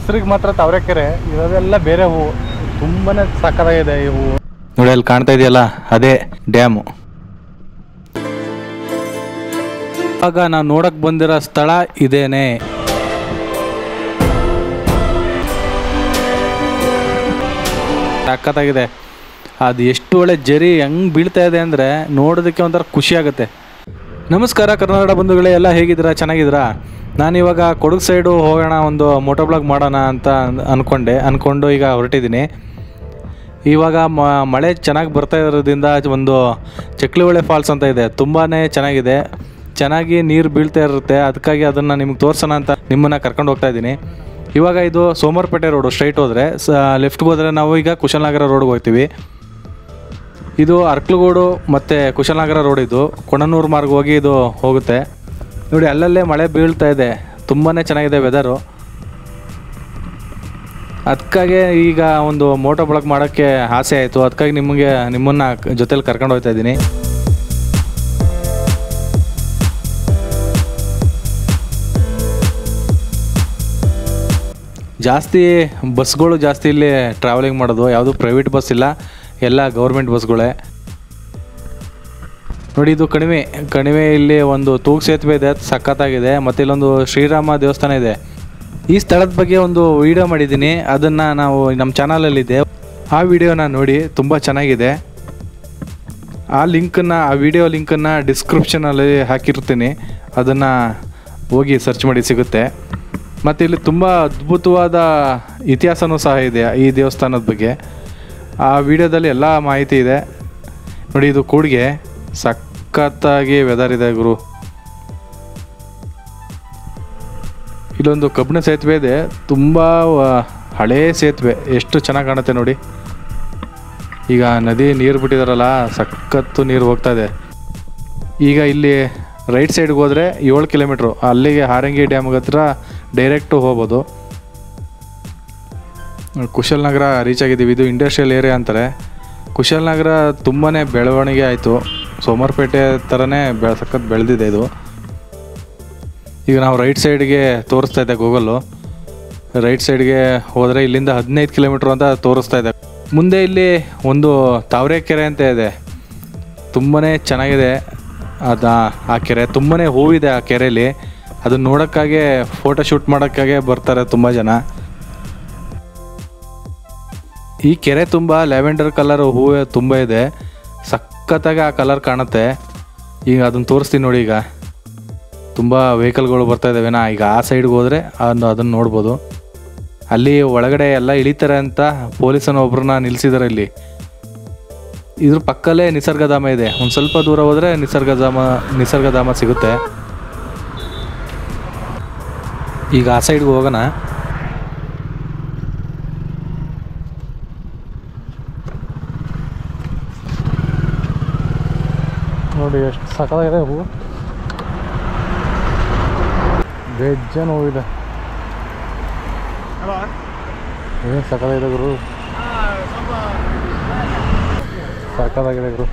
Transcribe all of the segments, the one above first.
ಹೆಸರಿಗೆ ಮಾತ್ರ ತಾವರೆಕೆರೆ, ಇರೋದೆಲ್ಲ ಬೇರೆ ಹೂವು. ತುಂಬಾನೇ ಸಕ್ಕತ್ತಾಗಿದೆ ಈ ಹೂವು. ನೋಡಿ ಅಲ್ಲಿ ಕಾಣ್ತಾ ಇದೆಯಲ್ಲ, ಅದೇ ಡ್ಯಾಮು. ಆಗ ನಾವು ನೋಡಕ್ ಬಂದಿರೋ ಸ್ಥಳ ಇದೇನೆ. ಸಕ್ಕತ್ತಾಗಿದೆ. ಅದು ಎಷ್ಟು ಒಳ್ಳೆ ಜರಿ ಹೆಂಗೆ ಬೀಳ್ತಾ ಇದೆ ಅಂದರೆ ನೋಡೋದಕ್ಕೆ ಒಂಥರ ಖುಷಿ ಆಗುತ್ತೆ. ನಮಸ್ಕಾರ ಕರ್ನಾಟಕ ಬಂಧುಗಳೇ, ಎಲ್ಲ ಹೇಗಿದ್ದೀರಾ? ಚೆನ್ನಾಗಿದ್ದೀರಾ? ನಾನಿವಾಗ ಕೊಡಗು ಸೈಡು ಹೋಗೋಣ, ಒಂದು ಮೋಟೋ ಬ್ಲಾಗ್ ಮಾಡೋಣ ಅಂತ ಅಂದ್ಕೊಂಡು ಈಗ ಹೊರಟಿದ್ದೀನಿ. ಇವಾಗ ಮಳೆ ಚೆನ್ನಾಗಿ ಬರ್ತಾ ಇರೋದ್ರಿಂದ ಒಂದು ಚಕ್ಲಿಹೊಳೆ ಫಾಲ್ಸ್ ಅಂತ ಇದೆ, ತುಂಬಾ ಚೆನ್ನಾಗಿದೆ, ಚೆನ್ನಾಗಿ ನೀರು ಬೀಳ್ತಾ ಇರುತ್ತೆ. ಅದಕ್ಕಾಗಿ ಅದನ್ನು ನಿಮ್ಗೆ ತೋರಿಸೋಣ ಅಂತ ನಿಮ್ಮನ್ನು ಕರ್ಕೊಂಡು ಹೋಗ್ತಾ ಇದ್ದೀನಿ. ಇವಾಗ ಇದು ಸೋಮವಾರಪೇಟೆ ರೋಡು, ಸ್ಟ್ರೈಟ್ ಹೋದರೆ ಲೆಫ್ಟ್ಗೆ ಹೋದರೆ ನಾವು ಈಗ ಕುಶಾಲನಗರ ರೋಡ್ಗೆ ಹೋಗ್ತೀವಿ. ಇದು ಅರ್ಕಲಗೂಡು ಮತ್ತು ಕುಶಾಲನಗರ ರೋಡ್, ಇದು ಕೊಣನೂರು ಮಾರ್ಗ ಹೋಗಿ ಇದು ಹೋಗುತ್ತೆ. ನೋಡಿ ಅಲ್ಲಲ್ಲೇ ಮಳೆ ಬೀಳ್ತಾ ಇದೆ, ತುಂಬಾ ಚೆನ್ನಾಗಿದೆ ವೆದರು. ಅದಕ್ಕಾಗಿ ಈಗ ಒಂದು ಮೋಟೋ ಬ್ಲಾಗ್ ಮಾಡೋಕ್ಕೆ ಆಸೆ ಆಯಿತು. ಅದಕ್ಕಾಗಿ ನಿಮ್ಮನ್ನು ಜೊತೇಲಿ ಕರ್ಕೊಂಡು ಹೋಗ್ತಾ ಇದ್ದೀನಿ. ಜಾಸ್ತಿ ಬಸ್ಗಳು ಜಾಸ್ತಿ ಇಲ್ಲಿ ಟ್ರಾವೆಲಿಂಗ್ ಮಾಡೋದು, ಯಾವುದು ಪ್ರೈವೇಟ್ ಬಸ್ ಇಲ್ಲ, ಎಲ್ಲ ಗೌರ್ಮೆಂಟ್ ಬಸ್ಗಳೇ. ನೋಡಿ ಇದು ಕಣಿವೆ ಇಲ್ಲಿ ಒಂದು ತೂಗು ಸೇತುವೆ ಇದೆ, ಸಖತ್ತಾಗಿದೆ. ಮತ್ತು ಇಲ್ಲೊಂದು ಶ್ರೀರಾಮ ದೇವಸ್ಥಾನ ಇದೆ. ಈ ಸ್ಥಳದ ಬಗ್ಗೆ ಒಂದು ವಿಡಿಯೋ ಮಾಡಿದ್ದೀನಿ, ಅದನ್ನು ನಾವು ನಮ್ಮ ಚಾನಲಲ್ಲಿದೆ, ಆ ವಿಡಿಯೋನ ನೋಡಿ, ತುಂಬ ಚೆನ್ನಾಗಿದೆ. ಆ ವಿಡಿಯೋ ಲಿಂಕನ್ನು ಡಿಸ್ಕ್ರಿಪ್ಷನಲ್ಲಿ ಹಾಕಿರ್ತೀನಿ, ಅದನ್ನು ಹೋಗಿ ಸರ್ಚ್ ಮಾಡಿ ಸಿಗುತ್ತೆ. ಮತ್ತು ಇಲ್ಲಿ ತುಂಬ ಅದ್ಭುತವಾದ ಇತಿಹಾಸವೂ ಸಹ ಇದೆ ಈ ದೇವಸ್ಥಾನದ ಬಗ್ಗೆ. ಆ ವಿಡಿಯೋದಲ್ಲಿ ಎಲ್ಲ ಮಾಹಿತಿ ಇದೆ ನೋಡಿ. ಇದು ಕೂಡಿಗೆ ಸಖತ್ತಾಗಿ ವೆದರ್ ಇದೆ ಗುರು. ಇಲ್ಲೊಂದು ಕಬ್ಬಿಣ ಸೇತುವೆ ಇದೆ, ತುಂಬ ಹಳೇ ಸೇತುವೆ, ಎಷ್ಟು ಚೆನ್ನಾಗಿ ಕಾಣುತ್ತೆ ನೋಡಿ. ಈಗ ನದಿ ನೀರು ಬಿಟ್ಟಿದಾರಲ್ಲ, ಸಖತ್ತು ನೀರು ಹೋಗ್ತಾ ಇದೆ. ಈಗ ಇಲ್ಲಿ ರೈಟ್ ಸೈಡ್ಗೆ ಹೋದರೆ 7 ಕಿಲೋಮೀಟ್ರು, ಅಲ್ಲಿಗೆ ಹಾರಂಗಿ ಡ್ಯಾಮ್ಗೆ ಹತ್ರ ಡೈರೆಕ್ಟು ಹೋಗ್ಬೋದು. ಕುಶಾಲನಗರ ರೀಚ್ ಆಗಿದ್ದೀವಿ. ಇದು ಇಂಡಸ್ಟ್ರಿಯಲ್ ಏರಿಯಾ ಅಂತಾರೆ. ಕುಶಾಲನಗರ ತುಂಬಾ ಬೆಳವಣಿಗೆ ಆಯಿತು, ಸೋಮವಾರಪೇಟೆ ಥರನೇ ಸಖತ್ ಬೆಳೆದಿದೆ ಇದು. ಈಗ ನಾವು ರೈಟ್ ಸೈಡ್ಗೆ ತೋರಿಸ್ತಾ ಇದೆ ಗೂಗಲ್ಲು. ರೈಟ್ ಸೈಡ್ಗೆ ಹೋದರೆ ಇಲ್ಲಿಂದ 15 ಕಿಲೋಮೀಟ್ರ್ ಅಂತ ತೋರಿಸ್ತಾ ಇದೆ. ಮುಂದೆ ಇಲ್ಲಿ ಒಂದು ತಾವರೆಕೆರೆ ಅಂತ ಇದೆ, ತುಂಬಾ ಚೆನ್ನಾಗಿದೆ. ಆ ಕೆರೆ ತುಂಬಾ ಹೂವಿದೆ ಆ ಕೆರೆಯಲ್ಲಿ. ಅದನ್ನ ನೋಡೋಕ್ಕಾಗೆ, ಫೋಟೋ ಶೂಟ್ ಮಾಡೋಕ್ಕಾಗೆ ಬರ್ತಾರೆ ತುಂಬ ಜನ. ಈ ಕೆರೆ ತುಂಬ ಲ್ಯಾವೆಂಡರ್ ಕಲರ್ ಹೂವು ತುಂಬ ಇದೆ, ಸಖತ್ತಾಗಿ ಆ ಕಲರ್ ಕಾಣುತ್ತೆ. ಈಗ ಅದನ್ನು ತೋರಿಸ್ತೀನಿ ನೋಡಿ. ಈಗ ತುಂಬ ವೆಹಿಕಲ್ಗಳು ಬರ್ತಾ ಇದ್ದಾವೆನಾ, ಈಗ ಆ ಸೈಡ್ಗೆ ಹೋದರೆ ಅದನ್ನು ನೋಡ್ಬೋದು. ಅಲ್ಲಿ ಒಳಗಡೆ ಎಲ್ಲ ಇಳಿತಾರೆ ಅಂತ ಪೊಲೀಸನ ಒಬ್ಬರನ್ನ ನಿಲ್ಲಿಸಿದ್ದಾರೆ ಇಲ್ಲಿ. ಇದ್ರ ಪಕ್ಕಲ್ಲೇ ನಿಸರ್ಗಧಾಮ ಇದೆ, ಒಂದು ಸ್ವಲ್ಪ ದೂರ ಹೋದರೆ ನಿಸರ್ಗಧಾಮ ಸಿಗುತ್ತೆ. ಈಗ ಆ ಸೈಡ್ಗೆ ಹೋಗೋಣ. ನೋಡಿ ಎಷ್ಟು ಸಕ್ಕತ್ತಾಗಿದೆ ಹೂವು, ಬೇಜಾನ್ ಹೂವಿದೆ. ಏನು ಸಕ್ಕತ್ತಾಗಿದೆ ಗುರು, ಸಕ್ಕತ್ತಾಗಿದೆ ಗುರು.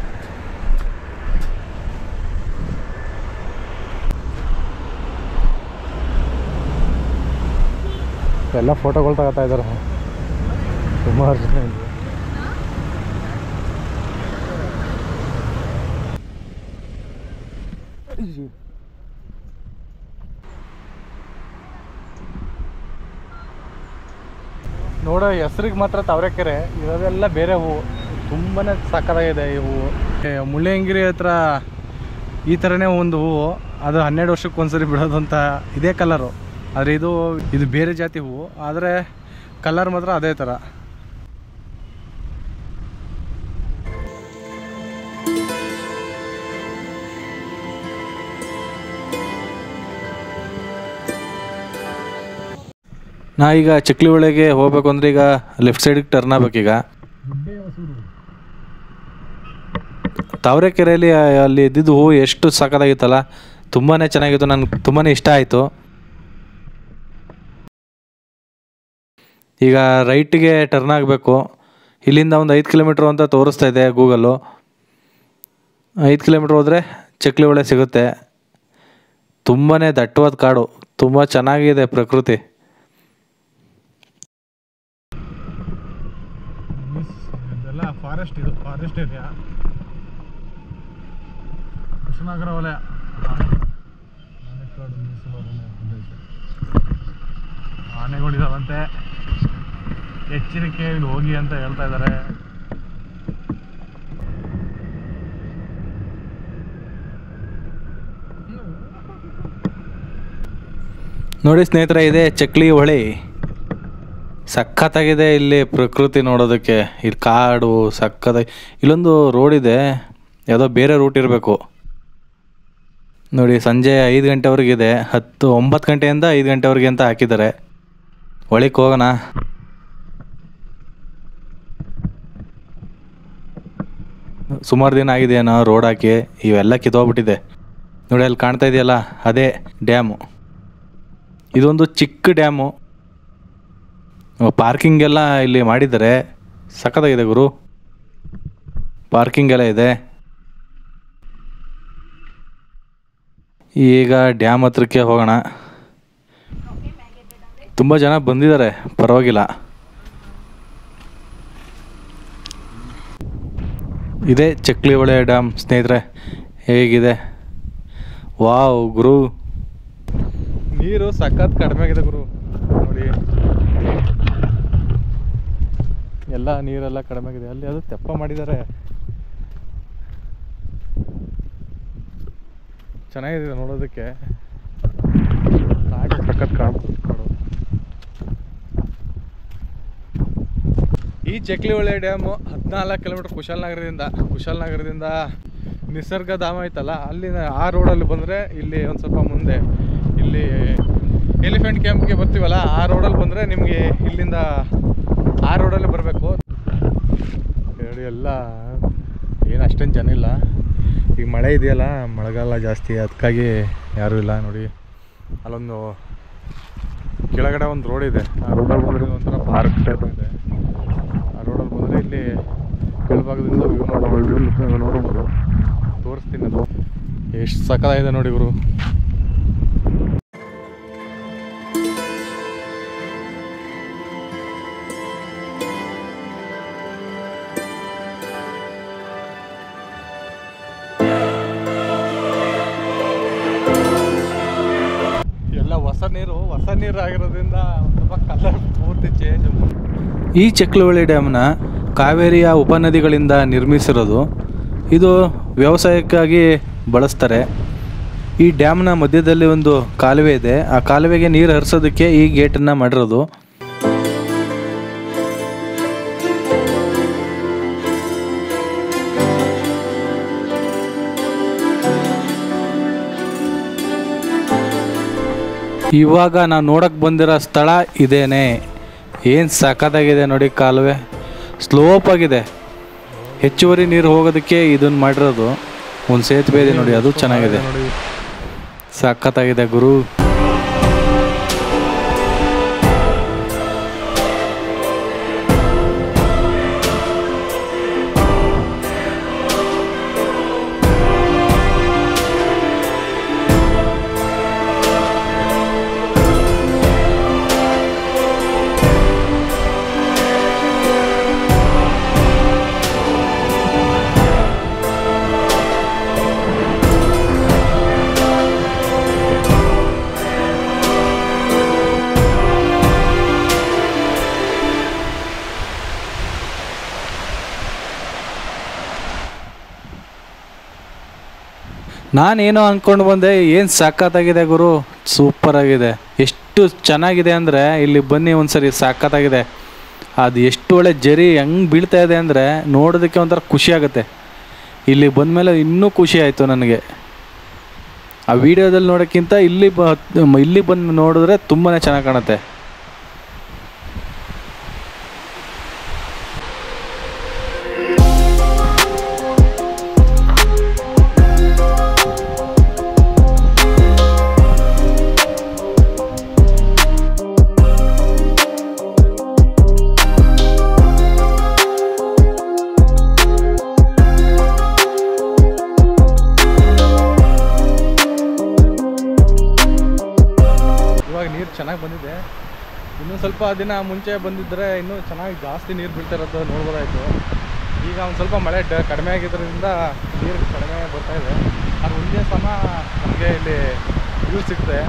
ಎಲ್ಲ ಫೋಟೋಗಳು ತಗೋತಾ ಇದ್ದಾರೆ ಸುಮಾರು ಜನ. ನೋಡೋ ಹೆಸ್ರಿಗೆ ಮಾತ್ರ ತಾವರೆಕೆರೆ, ಇರೋದೆಲ್ಲ ಬೇರೆ ಹೂವು. ತುಂಬಾ ಸಕ್ಕತ್ತಾಗಿದೆ ಈ ಹೂವು. ಮುಳ್ಳಯ್ಯನಗಿರಿ ಹತ್ರ ಈ ಥರನೇ ಒಂದು ಹೂವು, ಅದು 12 ವರ್ಷಕ್ಕೆ ಒಂದ್ಸರಿ ಬಿಡೋದು ಅಂತ ಇದೇ ಕಲರು. ಆದರೆ ಇದು ಬೇರೆ ಜಾತಿ ಹೂವು, ಆದರೆ ಕಲರ್ ಮಾತ್ರ ಅದೇ ಥರ. ನಾ ಈಗ ಚಕ್ಲಿಹೊಳೆಗೆ ಹೋಗ್ಬೇಕು ಅಂದರೆ ಈಗ ಲೆಫ್ಟ್ ಸೈಡಿಗೆ ಟರ್ನ್ ಆಗ್ಬೇಕೀಗ. ತಾವರೆಕೆರೆಯಲ್ಲಿ ಅಲ್ಲಿ ಇದ್ದಿದ್ದು ಹೂವು ಎಷ್ಟು ಸಕ್ಕತ್ತಾಗಿತ್ತಲ್ಲ, ತುಂಬಾ ಚೆನ್ನಾಗಿತ್ತು, ನನಗೆ ತುಂಬಾ ಇಷ್ಟ ಆಯಿತು. ಈಗ ರೈಟಿಗೆ ಟರ್ನ್ ಆಗಬೇಕು. ಇಲ್ಲಿಂದ ಒಂದು 5 ಕಿಲೋಮೀಟ್ರ್ ಅಂತ ತೋರಿಸ್ತಾ ಇದೆ ಗೂಗಲ್ಲು. 5 ಕಿಲೋಮೀಟ್ರ್ ಹೋದರೆ ಚಕ್ಲಿಹೊಳೆ ಸಿಗುತ್ತೆ. ತುಂಬಾ ದಟ್ಟವಾದ ಕಾಡು, ತುಂಬ ಚೆನ್ನಾಗಿದೆ ಪ್ರಕೃತಿ. ಇದೆಲ್ಲ ಫಾರೆಸ್ಟ್, ಇದು ಫಾರೆಸ್ಟ್ ಏರಿಯಾ, ಕೃಷ್ಣನಗರ ವಲಯ, ಆನೆಕಾಡು ಮೀಸಲು ಅರಣ್ಯ ಪ್ರದೇಶ. ಆನೆಗಳಿದಾವಂತೆ, ಎಚ್ಚರಿಕೆ ಇಲ್ಲಿ ಹೋಗಿ ಅಂತ ಹೇಳ್ತಾ ಇದ್ದಾರೆ. ನೋಡಿ ಸ್ನೇಹಿತರೆ, ಇದೆ ಚಕ್ಲಿ ಹೊಳೆ. ಸಖತ್ತಾಗಿದೆ ಇಲ್ಲಿ ಪ್ರಕೃತಿ ನೋಡೋದಕ್ಕೆ. ಇಲ್ಲಿ ಕಾಡು ಸಖತ್ತಾಗಿ. ಇಲ್ಲೊಂದು ರೋಡ್ ಇದೆ, ಯಾವುದೋ ಬೇರೆ ರೂಟ್ ಇರಬೇಕು ನೋಡಿ. ಸಂಜೆ 5 ಗಂಟೆವರೆಗಿದೆ, 9 ಗಂಟೆಯಿಂದ 5 ಗಂಟೆವರೆಗೆ ಅಂತ ಹಾಕಿದ್ದಾರೆ. ಒಳಕ್ಕೆ ಹೋಗೋಣ. ಸುಮಾರು ದಿನ ಆಗಿದೆಯೇನೋ ರೋಡ್ ಹಾಕಿ, ಇವೆಲ್ಲ ಕಿತ್ತೋಗ್ಬಿಟ್ಟಿದೆ ನೋಡಿ. ಅಲ್ಲಿ ಕಾಣ್ತಾ ಇದೆಯಲ್ಲ, ಅದೇ ಡ್ಯಾಮು. ಇದೊಂದು ಚಿಕ್ಕ ಡ್ಯಾಮು. ಪಾರ್ಕಿಂಗ್ ಎಲ್ಲ ಇಲ್ಲಿ ಮಾಡಿದ್ದಾರೆ, ಸಖತ್ತಾಗಿದೆ ಗುರು. ಪಾರ್ಕಿಂಗ್ ಎಲ್ಲ ಇದೆ. ಈಗ ಡ್ಯಾಮ್ ಹತ್ರಕ್ಕೆ ಹೋಗೋಣ. ತುಂಬ ಜನ ಬಂದಿದ್ದಾರೆ, ಪರವಾಗಿಲ್ಲ. ಇದೇ ಚಕ್ಲಿ ಹೊಳೆ ಡ್ಯಾಮ್ ಸ್ನೇಹಿತರೆ. ಹೇಗಿದೆ ವಾವ್ ಗುರು. ನೀರು ಸಖತ್ ಕಡಿಮೆ ಆಗಿದೆ ಗುರು ನೋಡಿ. ಎಲ್ಲ ನೀರೆಲ್ಲ ಕಡಿಮೆ ಆಗಿದೆ. ಅಲ್ಲಿ ಅದು ತೆಪ್ಪ ಮಾಡಿದ್ದಾರೆ, ಚೆನ್ನಾಗಿದೆ ನೋಡೋದಕ್ಕೆ. ಸಖತ್ ಕಾಡು. ಈ ಚಕ್ಲಿ ಹೊಳೆ ಡ್ಯಾಮು 14 ಕಿಲೋಮೀಟರ್ ಕುಶಾಲನಗರದಿಂದ ನಿಸರ್ಗಧಾಮ ಐತಲ್ಲ, ಅಲ್ಲಿ ಆ ರೋಡಲ್ಲಿ ಬಂದರೆ, ಇಲ್ಲಿ ಒಂದು ಸ್ವಲ್ಪ ಮುಂದೆ ಇಲ್ಲಿ ಎಲಿಫೆಂಟ್ ಕ್ಯಾಂಪ್ಗೆ ಬರ್ತೀವಲ್ಲ, ಆ ರೋಡಲ್ಲಿ ಬಂದರೆ ನಿಮಗೆ ಇಲ್ಲಿಂದ ಆ ರೋಡಲ್ಲಿ ಬರಬೇಕು. ಹೇಳಿ ಎಲ್ಲ ಏನು ಅಷ್ಟೊಂದು ಜನ ಇಲ್ಲ. ಈಗ ಮಳೆ ಇದೆಯಲ್ಲ, ಮಳೆಗಾಲ ಜಾಸ್ತಿ, ಅದಕ್ಕಾಗಿ ಯಾರೂ ಇಲ್ಲ ನೋಡಿ. ಅಲ್ಲೊಂದು ಕೆಳಗಡೆ ಒಂದು ರೋಡ್ ಇದೆ, ಆ ರೋಡಲ್ಲಿ ಬಂದರೆ ಒಂಥರ ಪಾರ್ಕ್ ಟೈಪ್ ಇದೆ. ಆ ರೋಡಲ್ಲಿ ಬಂದರೆ ಇಲ್ಲಿ ಕೆಳಭಾಗದಿಂದ ನೋಡ್ಬೋದು. ತೋರಿಸ್ತೀನಿ, ಅದು ಎಷ್ಟು ಸಖತ್ತಾಗಿದೆ ನೋಡಿ ಗುರು. ಎಲ್ಲ ಹೊಸ ನೀರು ಆಗಿರೋದ್ರಿಂದ ಸ್ವಲ್ಪ ಕಲರ್ ಪೂರ್ತಿ ಚೇಂಜ್. ಈ ಚಕ್ಲವಳ್ಳಿ ಡ್ಯಾಮ್ನ ಕಾವೇರಿಯ ಉಪನದಿಗಳಿಂದ ನಿರ್ಮಿಸಿರೋದು. ಇದು ವ್ಯವಸಾಯಕ್ಕಾಗಿ ಬಳಸ್ತಾರೆ. ಈ ಡ್ಯಾಮ್ನ ಮಧ್ಯದಲ್ಲಿ ಒಂದು ಕಾಲುವೆ ಇದೆ, ಆ ಕಾಲುವೆಗೆ ನೀರು ಹರಿಸೋದಕ್ಕೆ ಈ ಗೇಟನ್ನು ಮಾಡಿರೋದು. ಇವಾಗ ನಾವು ನೋಡಕ್ಕೆ ಬಂದಿರೋ ಸ್ಥಳ ಇದೇನೆ. ಏನು ಸಖತ್ತಾಗಿದೆ ನೋಡಿ. ಕಾಲುವೆ ಸ್ಲೋಪ್ ಆಗಿದೆ, ಹೆಚ್ಚುವರಿ ನೀರು ಹೋಗೋದಕ್ಕೆ ಇದನ್ನು ಮಾಡಿರೋದು. ಒಂದು ಸೇತುವೆ ಇದೆ ನೋಡಿ, ಅದು ಚೆನ್ನಾಗಿದೆ, ಸಖತ್ತಾಗಿದೆ ಗುರು. ನಾನೇನೋ ಅಂದ್ಕೊಂಡು ಬಂದೆ, ಏನು ಸಖತ್ತಾಗಿದೆ ಗುರು, ಸೂಪರಾಗಿದೆ. ಎಷ್ಟು ಚೆನ್ನಾಗಿದೆ ಅಂದರೆ ಇಲ್ಲಿ ಬನ್ನಿ ಒಂದ್ಸರಿ, ಸಖತ್ತಾಗಿದೆ. ಅದು ಎಷ್ಟು ಒಳ್ಳೆ ಜರಿ ಹೆಂಗೆ ಬೀಳ್ತಾ ಇದೆ ಅಂದರೆ ನೋಡೋದಕ್ಕೆ ಒಂಥರ ಖುಷಿ ಆಗುತ್ತೆ. ಇಲ್ಲಿ ಬಂದಮೇಲೆ ಇನ್ನೂ ಖುಷಿ ಆಯಿತು ನನಗೆ. ಆ ವಿಡಿಯೋದಲ್ಲಿ ನೋಡೋಕ್ಕಿಂತ ಇಲ್ಲಿ ಬಂದು ನೋಡಿದ್ರೆ ತುಂಬಾ ಚೆನ್ನಾಗಿ ಕಾಣುತ್ತೆ. ನೀರು ಚೆನ್ನಾಗಿ ಬಂದಿದೆ. ಸ್ವಲ್ಪ ದಿನ ಮುಂಚೆ ಬಂದಿದ್ದರೆ ಇನ್ನೂ ಚೆನ್ನಾಗಿ ಜಾಸ್ತಿ ನೀರು ಬೀಳ್ತಿರೋದು ನೋಡ್ಬೋದಾಯಿತು. ಈಗ ಒಂದು ಸ್ವಲ್ಪ ಮಳೆ ಕಡಿಮೆ ಆಗಿದ್ದರಿಂದ ನೀರು ಕಡಿಮೆ ಬರ್ತಾಯಿದೆ. ಅದು ಒಂದೇ ಸಮ ನಮಗೆ ಇಲ್ಲಿ ವ್ಯೂ ಸಿಗುತ್ತೆ.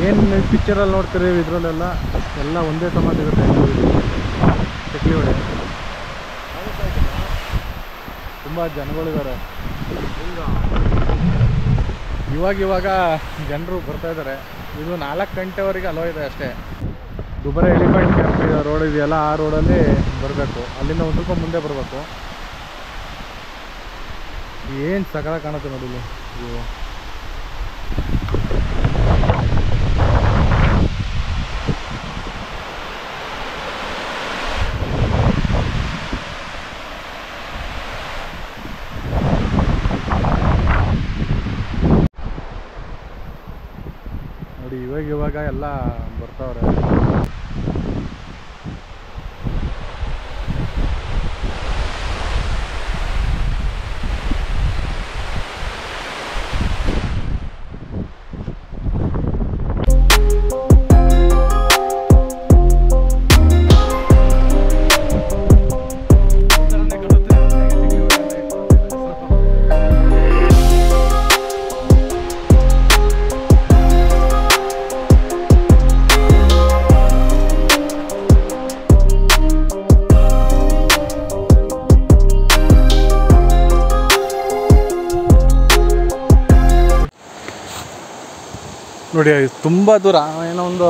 ಏನು ಪಿಕ್ಚರಲ್ಲಿ ನೋಡ್ತೀರಿ ಇದರಲ್ಲೆಲ್ಲ ಎಲ್ಲ ಒಂದೇ ಸಮ ಸಿಗುತ್ತೆ. ಚಕ್ಲಿ ಹೊಡೆ ತುಂಬ ಜನಗಳಿದ್ದಾರೆ. ಇವಾಗ ಜನರು ಬರ್ತಾಯಿದ್ದಾರೆ. ಇದು 4 ಗಂಟೆವರೆಗೆ ಅಲೋ ಇದೆ ಅಷ್ಟೇ. ದುಬಾರೆ ಎಲಿಫೆಂಟ್ ಕ್ಯಾಂಪ್ ರೋಡ್ ಇದೆಯಲ್ಲ, ಆ ರೋಡಲ್ಲಿ ಬರಬೇಕು. ಅಲ್ಲಿಂದ ಒಂದು ಸ್ವಲ್ಪ ಮುಂದೆ ಬರಬೇಕು. ಏನು ಸಕಲ ಕಾಣುತ್ತೆ ನೋಡಿ ಇಲ್ಲಿ. ನೋಡಿ ಇವಾಗ ಎಲ್ಲ ಬರ್ತಾವ್ರೆ. ನೋಡಿ ತುಂಬ ದೂರ, ಏನೋ ಒಂದು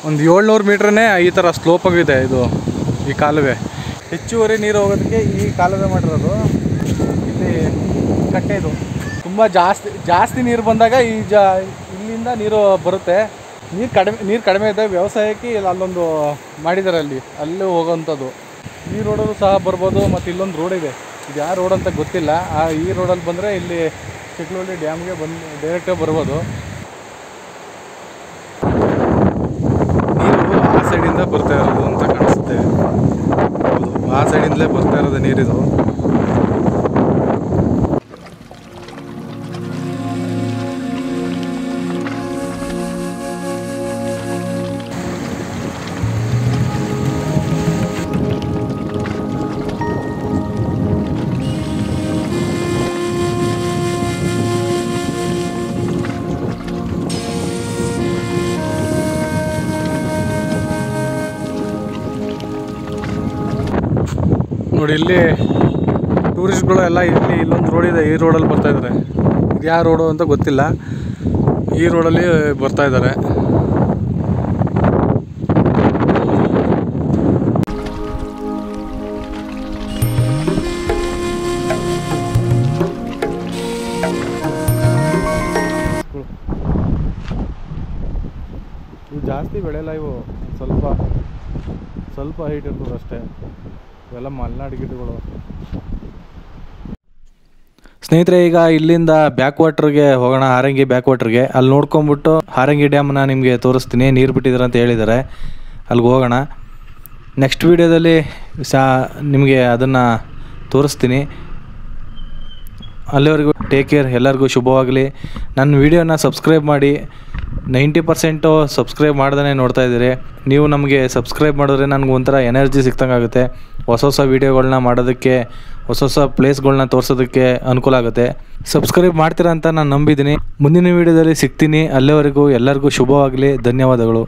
700 ಮೀಟ್ರೇ ಈ ಥರ ಸ್ಲೋಪ್ ಆಗಿದೆ ಇದು ಈ ಕಾಲುವೆ. ಹೆಚ್ಚುವರಿ ನೀರು ಹೋಗೋದಕ್ಕೆ ಈ ಕಾಲುವೆ ಮಾಡಿರೋದು. ಇಲ್ಲಿ ಕಟ್ಟೆ ಇದು ತುಂಬ ಜಾಸ್ತಿ ನೀರು ಬಂದಾಗ ಇಲ್ಲಿಂದ ನೀರು ಬರುತ್ತೆ. ನೀರು ಕಡಿಮೆ ಇದೆ. ವ್ಯವಸಾಯಕ್ಕೆ ಅಲ್ಲೊಂದು ಮಾಡಿದ್ದಾರೆ, ಅಲ್ಲಿ ಹೋಗೋವಂಥದ್ದು. ಈ ರೋಡಲ್ಲೂ ಸಹ ಬರ್ಬೋದು. ಮತ್ತು ಇಲ್ಲೊಂದು ರೋಡ್ ಇದೆ, ಇದು ಯಾವ ರೋಡ್ ಅಂತ ಗೊತ್ತಿಲ್ಲ. ಈ ರೋಡಲ್ಲಿ ಬಂದರೆ ಇಲ್ಲಿ ಚಿಕ್ಲಹಳ್ಳಿ ಡ್ಯಾಮ್ಗೆ ಡೈರೆಕ್ಟಾಗಿ ಬರ್ಬೋದು. ನೀರು ಆ ಸೈಡಿಂದ ಬರ್ತಾ ಇರೋದು ಅಂತ ಕಾಣಿಸುತ್ತೆ. ಹೌದು, ಆ ಸೈಡಿಂದಲೇ ಬರ್ತಾ ಇರೋದು ನೀರಿದು. ನೋಡಿ ಇಲ್ಲಿ ಟೂರಿಸ್ಟ್ಗಳು ಎಲ್ಲ ಇಲ್ಲೊಂದು ರೋಡ್ ಇದೆ, ಈ ರೋಡಲ್ಲಿ ಬರ್ತಾಯಿದ್ದಾರೆ. ಇದು ಯಾವ ರೋಡು ಅಂತ ಗೊತ್ತಿಲ್ಲ, ಈ ರೋಡಲ್ಲಿ ಬರ್ತಾಯಿದ್ದಾರೆ. ಇವು ಜಾಸ್ತಿ ಬೆಳೆಯಲ್ಲ, ಇವು ಸ್ವಲ್ಪ ಹೈಟ್ ಇರ್ತದೆ ಅಷ್ಟೇ. ಇವೆಲ್ಲ ಮಲೆನಾಡು ಗಿಡಗಳು. ಸ್ನೇಹಿತರೆ, ಈಗ ಇಲ್ಲಿಂದ ಬ್ಯಾಕ್ ವಾಟ್ರಿಗೆ ಹೋಗೋಣ, ಹಾರಂಗಿ ಬ್ಯಾಕ್ ವಾಟ್ರಿಗೆ. ಅಲ್ಲಿ ನೋಡ್ಕೊಂಬಿಟ್ಟು ಹಾರಂಗಿ ಡ್ಯಾಮ್ನ ನಿಮಗೆ ತೋರಿಸ್ತೀನಿ. ನೀರು ಬಿಟ್ಟಿದ್ದಾರೆ ಅಂತ ಹೇಳಿದ್ದಾರೆ, ಅಲ್ಲಿಗೆ ಹೋಗೋಣ. ನೆಕ್ಸ್ಟ್ ವೀಡಿಯೋದಲ್ಲಿ ನಿಮಗೆ ಅದನ್ನು ತೋರಿಸ್ತೀನಿ. ಅಲ್ಲಿವರೆಗೂ ಟೇಕ್ ಕೇರ್. ಎಲ್ಲರಿಗೂ ಶುಭವಾಗಲಿ. ನನ್ನ ವೀಡಿಯೋನ ಸಬ್ಸ್ಕ್ರೈಬ್ ಮಾಡಿ. 90% ಸಬ್ಸ್ಕ್ರೈಬ್ ಮಾಡ್ದೇ ನೋಡ್ತಾ ಇದ್ದೀರಿ. ನೀವು ನಮಗೆ ಸಬ್ಸ್ಕ್ರೈಬ್ ಮಾಡಿದ್ರೆ ನನಗೆ ಒಂಥರ ಎನರ್ಜಿ ಸಿಕ್ತಂಗೆ ಆಗುತ್ತೆ. ಹೊಸ ವೀಡಿಯೋಗಳನ್ನ ಮಾಡೋದಕ್ಕೆ, ಹೊಸ ಪ್ಲೇಸ್ಗಳನ್ನ ತೋರಿಸೋದಕ್ಕೆ ಅನುಕೂಲ ಆಗುತ್ತೆ. ಸಬ್ಸ್ಕ್ರೈಬ್ ಮಾಡ್ತೀರಾ ಅಂತ ನಾನು ನಂಬಿದ್ದೀನಿ. ಮುಂದಿನ ವೀಡಿಯೋದಲ್ಲಿ ಸಿಗ್ತೀನಿ. ಅಲ್ಲಿವರೆಗೂ ಎಲ್ಲರಿಗೂ ಶುಭವಾಗಲಿ. ಧನ್ಯವಾದಗಳು.